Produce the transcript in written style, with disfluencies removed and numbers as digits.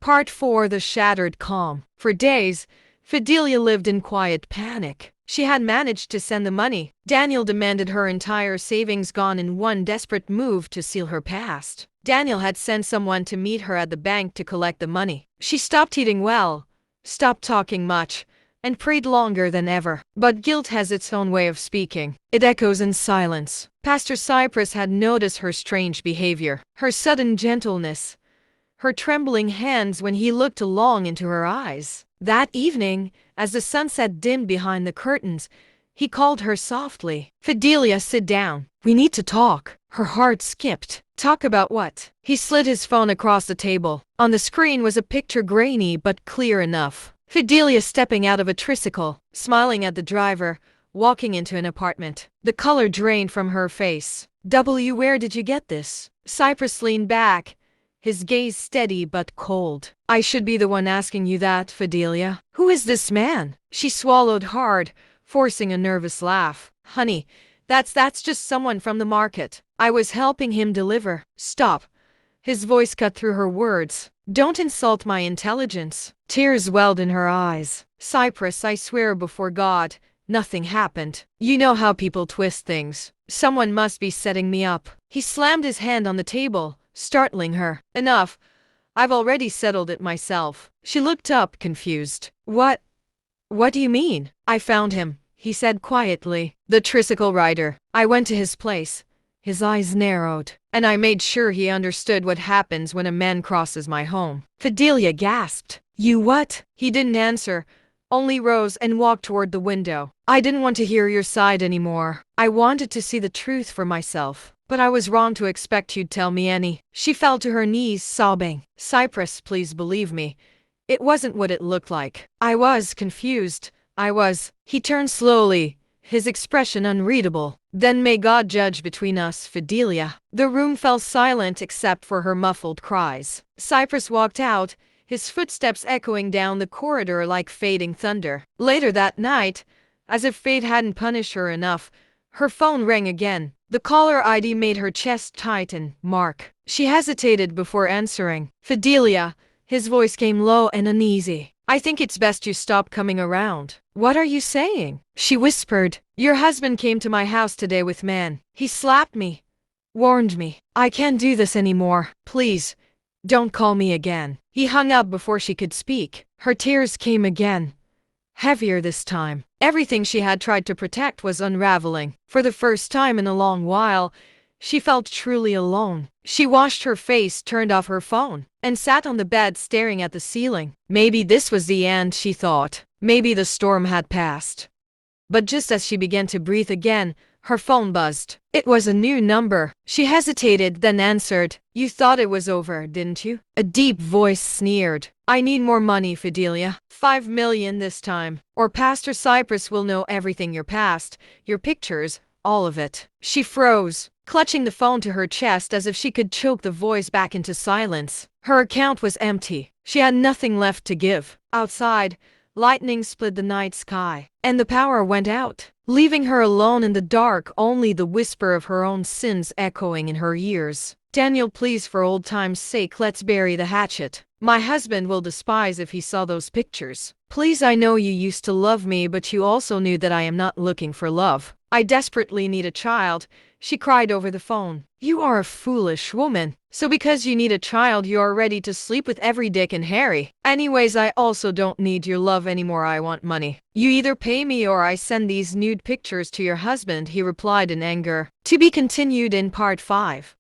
Part 4: The Shattered Calm. For days, Fidelia lived in quiet panic. She had managed to send the money. Daniel demanded her entire savings gone in one desperate move to seal her past. Daniel had sent someone to meet her at the bank to collect the money. She stopped eating well, stopped talking much, and prayed longer than ever. But guilt has its own way of speaking. It echoes in silence. Pastor Cypress had noticed her strange behavior, her sudden gentleness, her trembling hands when he looked long into her eyes. That evening, as the sunset dimmed behind the curtains, he called her softly. "Fidelia, sit down. We need to talk." Her heart skipped. Talk about what? He slid his phone across the table. On the screen was a picture, grainy but clear enough. Fidelia stepping out of a tricycle, smiling at the driver, walking into an apartment. The color drained from her face. Where did you get this?" Cypress leaned back, his gaze steady but cold. "I should be the one asking you that, Fidelia. Who is this man?" She swallowed hard, forcing a nervous laugh. "Honey, that's just someone from the market. I was helping him deliver." "Stop." His voice cut through her words. "Don't insult my intelligence." Tears welled in her eyes. "Cypress, I swear before God, nothing happened. You know how people twist things. Someone must be setting me up." He slammed his hand on the table, startling her. "Enough. I've already settled it myself." She looked up, confused. What do you mean?" "I found him," he said quietly. "The tricycle rider. I went to his place." His eyes narrowed. "And I made sure he understood what happens when a man crosses my home." Fidelia gasped. "You what?" He didn't answer, only rose and walked toward the window. "I didn't want to hear your side anymore. I wanted to see the truth for myself. But I was wrong to expect you'd tell me any." She fell to her knees, sobbing. "Cypress, please believe me. It wasn't what it looked like. I was confused. He turned slowly, his expression unreadable. "Then may God judge between us, Fidelia." The room fell silent except for her muffled cries. Cypress walked out, his footsteps echoing down the corridor like fading thunder. Later that night, as if fate hadn't punished her enough, her phone rang again. The caller ID made her chest tighten. "Mark." She hesitated before answering. "Fidelia." His voice came low and uneasy. "I think it's best you stop coming around." "What are you saying?" She whispered. "Your husband came to my house today with men. He slapped me, warned me. I can't do this anymore. Please, don't call me again." He hung up before she could speak. Her tears came again, heavier this time. Everything she had tried to protect was unraveling. For the first time in a long while, she felt truly alone. She washed her face, turned off her phone, and sat on the bed staring at the ceiling. Maybe this was the end, she thought. Maybe the storm had passed. But just as she began to breathe again, her phone buzzed. It was a new number. She hesitated, then answered. "You thought it was over, didn't you?" A deep voice sneered. "I need more money, Fidelia. 5 million this time. Or Pastor Cypress will know everything, your past, your pictures, all of it." She froze, clutching the phone to her chest as if she could choke the voice back into silence. Her account was empty. She had nothing left to give. Outside, lightning split the night sky, and the power went out, leaving her alone in the dark, only the whisper of her own sins echoing in her ears. "Daniel, please, for old time's sake, let's bury the hatchet. My husband will despise if he saw those pictures. Please, I know you used to love me, but you also knew that I am not looking for love. I desperately need a child," she cried over the phone. "You are a foolish woman. So because you need a child, you are ready to sleep with every Dick and Harry. Anyways, I also don't need your love anymore. I want money. You either pay me or I send these nude pictures to your husband," he replied in anger. To be continued in part 5.